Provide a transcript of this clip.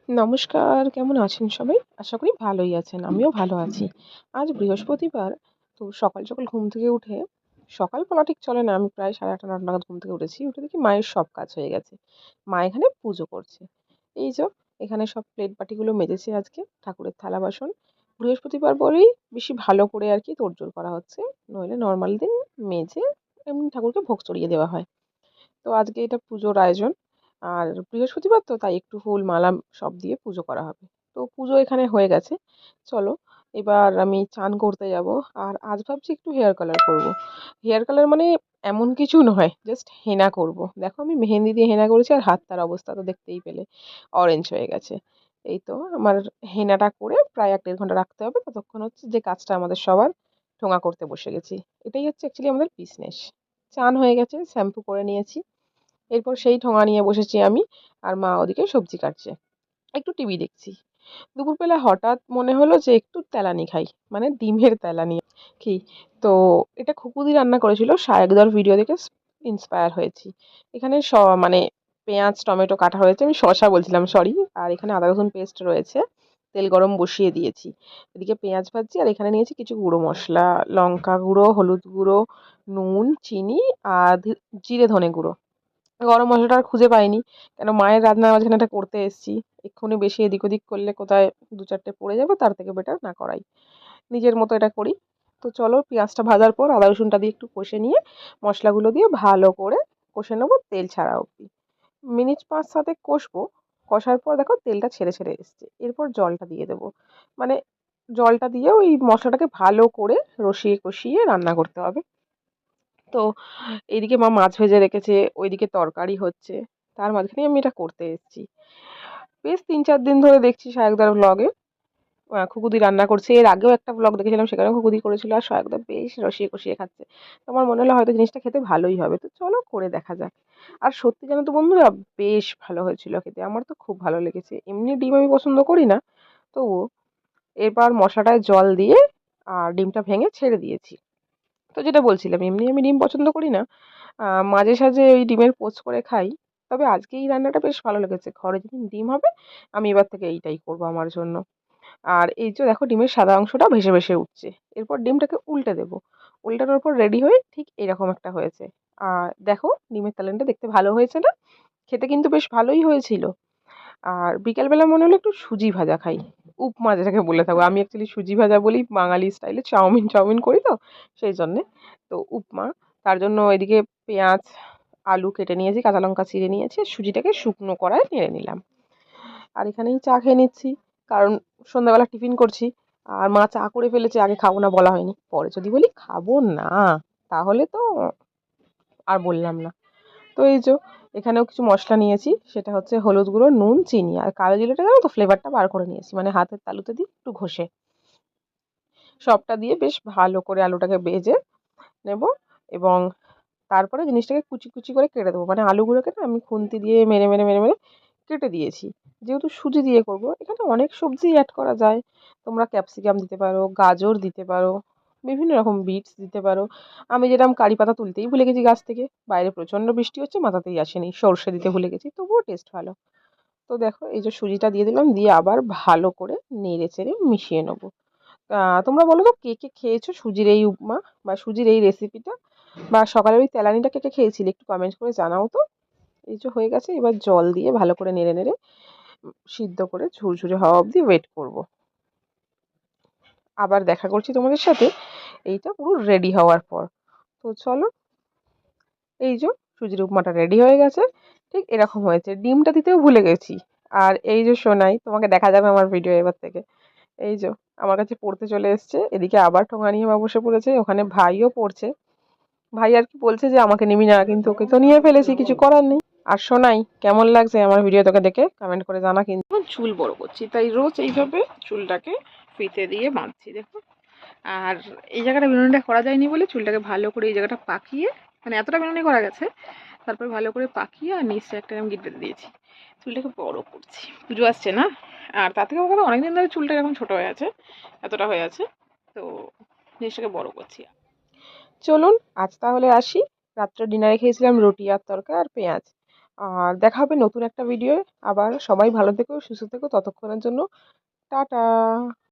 নমস্কার, কেমন আছেন সবাই? আশা করি ভালোই আছেন। আমিও ভালো আছি। আজ বৃহস্পতিবার। তো সকাল, সকাল ঘুম থেকে উঠে সকাল বলা ঠিক চলে না। আমি প্রায় 8:30 9টা নাগাদ ঘুম থেকে উঠেছি। উঠে দেখি মায়ের সব কাজ হয়ে গেছে। মা এখানে পুজো করছে। এই এখানে সব প্লেট বাটিগুলো মেজেছে আজকে, ঠাকুরের থালা বাসন। বৃহস্পতিবার বলেই বেশি ভালো করে আরকি তোড়জোড় করা হচ্ছে। নইলে নরমাল দিন মেজে এমনি ঠাকুরকে ভোগ চড়িয়ে দেওয়া হয়। তো আজকে এটা পুজোর আয়োজন। আর বৃহস্পতিবার তো তাই একটু ফুল মালা সব দিয়ে পুজো করা হবে। তো পুজো এখানে হয়ে গেছে। চলো এবার আমি চান করতে যাব। আর আজ ভাবছি একটু হেয়ার কালার করব। হেয়ার কালার মানে এমন কিছু নয়, জাস্ট হেনা করব। দেখো আমি মেহেন্দি দিয়ে হেনা করেছি আর হাতটার অবস্থা তো দেখতেই পেলে অরেঞ্জ হয়ে গেছে। এই তো আমার হেনাটা করে প্রায় 1-1.5 ঘন্টা রাখতে হবে। ততক্ষণ হচ্ছে যে কাজটা আমাদের সবার, ঠোঙা করতে বসে গেছি। এটাই হচ্ছে অ্যাকচুয়ালি আমাদের বিজনেস। চান হয়ে গেছে, শ্যাম্পু করে নিয়েছি। এরপর সেই ঠোঙা নিয়ে বসেছি আমি, আর মা ওদিকে সবজি কাটছে। একটু টিভি দেখছি। দুপুরবেলা হঠাৎ মনে হলো যে একটু তেলানি খাই, মানে ডিমের তেলানি কি। তো এটা খুকুদি রান্না করেছিল, শায়কদার ভিডিও দেখে ইন্সপায়ার হয়েছি। এখানে মানে পেঁয়াজ টমেটো কাটা হয়েছে, আমি শসা বলছিলাম, সরি। আর এখানে আদা রসুন পেস্ট রয়েছে। তেল গরম বসিয়ে দিয়েছি। এদিকে পেঁয়াজ ভাজছি, আর এখানে নিয়েছি কিছু গুঁড়ো মশলা, লঙ্কা গুঁড়ো, হলুদ গুঁড়ো, নুন, চিনি আর জিরে ধনে গুঁড়ো। গরম মসলাটা আর খুঁজে পাইনি। কেন মায়ের রান্নার মাঝখানে এটা করতে এসেছি। এক্ষুনি বেশি এদিক ওদিক করলে কোথায় 2-4টে পড়ে যাবে, তার থেকে বেটার না করাই। নিজের মতো এটা করি। তো চলো পেঁয়াজটা ভাজার পর আদা রসুনটা দিয়ে একটু কষে নিয়ে মশলাগুলো দিয়ে ভালো করে কষে নেবো তেল ছাড়া অবধি। মিনিট 5-7 কষবো। কষার পর দেখো তেলটা ছেড়ে ছেড়ে এসছে। এরপর জলটা দিয়ে দেবো। মানে জলটা দিয়ে ওই মশলাটাকে ভালো করে রসিয়ে কষিয়ে রান্না করতে হবে। তো এইদিকে মা মাছ ভেজে রেখেছে, ওইদিকে তরকারি হচ্ছে। তার মাঝখানেই আমি এটা করতে এসেছি। বেশ 3-4 দিন ধরে দেখছি সায়কদার ভ্লগে খুকুদি রান্না করছে। এর আগেও একটা ভ্লগ দেখেছিলাম, সেখানেও খুকুদি করেছিল, আর সায়কদা বেশ রসিয়ে কষিয়ে খাচ্ছে। তো আমার মনে হলো হয়তো জিনিসটা খেতে ভালোই হবে। তো চলো করে দেখা যাক। আর সত্যি জানো তো বন্ধুরা, বেশ ভালো হয়েছিল খেতে। আমার তো খুব ভালো লেগেছে। এমনি ডিম আমি পছন্দ করি না, তবুও। এরপর মশলাটায় জল দিয়ে আর ডিমটা ভেঙে ছেড়ে দিয়েছি। তো যেটা বলছিলাম, এমনি আমি ডিম পছন্দ করি না। মাঝে সাঝে ওই ডিমের পোচ করে খাই। তবে আজকে এই রান্নাটা বেশ ভালো লেগেছে। ঘরে যেদিন ডিম হবে আমি এবার থেকে এইটাই করবো আমার জন্য। আর এই যে দেখো ডিমের সাদা অংশটা ভেসে ভেসে উঠছে। এরপর ডিমটাকে উল্টে দেবো। উল্টানোর পর রেডি হয়ে ঠিক এরকম একটা হয়েছে। আর দেখো ডিমের তেলানিটা দেখতে ভালো হয়েছে না? খেতে কিন্তু বেশ ভালোই হয়েছিল। আর বিকেলবেলা মনে হলো একটু সুজি ভাজা খাই। উপমা যেটাকে বলে থাকবো। আমি অ্যাকচুয়ালি সুজি ভাজা বলি, বাঙালি স্টাইলে চাউমিন চাউমিন করি তো সেই জন্যে। তো উপমা। তার জন্য এদিকে পেঁয়াজ, আলু কেটে নিয়েছি, কাঁচা লঙ্কা চিড়ে নিয়েছি, আর সুজিটাকে শুকনো কড়ায় নেড়ে নিলাম। আর এখানেই চা খেয়ে নিচ্ছি। কারণ সন্ধ্যাবেলা টিফিন করছি। আর মা চা করে ফেলেছে, আগে খাবো না বলা হয়নি। পরে যদি বলি খাবো না, তাহলে তো আর বললাম না। তো এখানেও কিছু মশলা নিয়েছি। সেটা হচ্ছে হলুদ গুঁড়ো, নুন, চিনি আর কালো জিরাটা জানো তো ফ্লেভারটা বার করে নিয়েছি। মানে হাতের তালুতে দিয়ে একটু ঘষে সবটা দিয়ে বেশ ভালো করে আলুটাকে ভেজে নেব। এবং তারপরে জিনিসটাকে কুচি কুচি করে কেটে দেবো। মানে আলুগুলোকে না আমি খুন্তি দিয়ে মেরে মেরে মেরে মেরে কেটে দিয়েছি। যেহেতু সুজি দিয়ে করব, এখানে অনেক সবজি অ্যাড করা যায়। তোমরা ক্যাপসিকাম দিতে পারো, গাজর দিতে পারো, বিভিন্ন রকম বিটস দিতে পারো। আমি যেরকম কারি পাতা তুলতেই ভুলে গেছি গাছ থেকে। বাইরে প্রচণ্ড বৃষ্টি হচ্ছে, মাথাতেই আসেনি। সর্ষে দিতে ভুলে গেছি, তবুও টেস্ট ভালো। তো দেখো এই যে সুজিটা দিয়ে দিলাম, দিয়ে আবার ভালো করে নেড়ে চেড়ে মিশিয়ে নেবো। তোমরা বলো তো কে কে খেয়েছো সুজির এই উপমা বা সুজির এই রেসিপিটা, বা সকালের ওই তেলানিটা কে কে খেয়েছিলে একটু কমেন্ট করে জানাও তো। হয়ে গেছে। এবার জল দিয়ে ভালো করে নেড়ে নেড়ে সিদ্ধ করে ঝুরঝুরে হওয়া অবধি ওয়েট করব। আবার দেখা করছি তোমাদের সাথে এইটা পুরো রেডি হওয়ার পর। তো চলো, এই যে সুজির উপমাটা রেডি হয়ে গেছে। ঠিক এরকম হয়েছে। ডিমটা দিতেও ভুলে গেছি। আর এই যে সোনাই, তোমাকে দেখা যাবে আমার ভিডিও এবার থেকে। এই যে আমার কাছে পড়তে চলে এসছে। এদিকে আবার ঠোঙা নিয়ে মা বসে পড়েছে। ওখানে ভাইও পড়ছে। ভাই আর কি বলছে যে আমাকে নিবি না, কিন্তু ওকে তো নিয়ে ফেলেছি, কিছু করার নেই। আর সোনাই, কেমন লাগছে আমার ভিডিও তোকে দেখে কমেন্ট করে জানা। কিন্তু চুল বড় করছি, তাই রোজ এইভাবে চুলটাকে ফিতে দিয়ে বাঁধছি দেখো। আর এই জায়গাটা বিনুনিটা করা যায়নি বলে চুলটাকে ভালো করে এই জায়গাটা পাকিয়ে, মানে এতটা বিনুনি করা গেছে, তারপর ভালো করে পাকিয়ে আর নিচে একটা আমি গিট বেঁধে দিয়েছি। চুলটাকে বড় করছি, পুজো আসছে না। আর তার থেকে বড়, অনেকদিন ধরে চুলটা এরকম ছোট হয়ে আছে, এতটা হয়ে আছে। তো জিনিসটাকে বড় করছি। চলুন আজ তাহলে আসি। রাত্রে ডিনারে খেয়েছিলাম রুটি আর তরকা আর পেঁয়াজ। আর দেখা হবে নতুন একটা ভিডিওয়ে। আবার সবাই ভালো থেকো, সুস্থ থেকো। ততক্ষণের জন্য টাটা।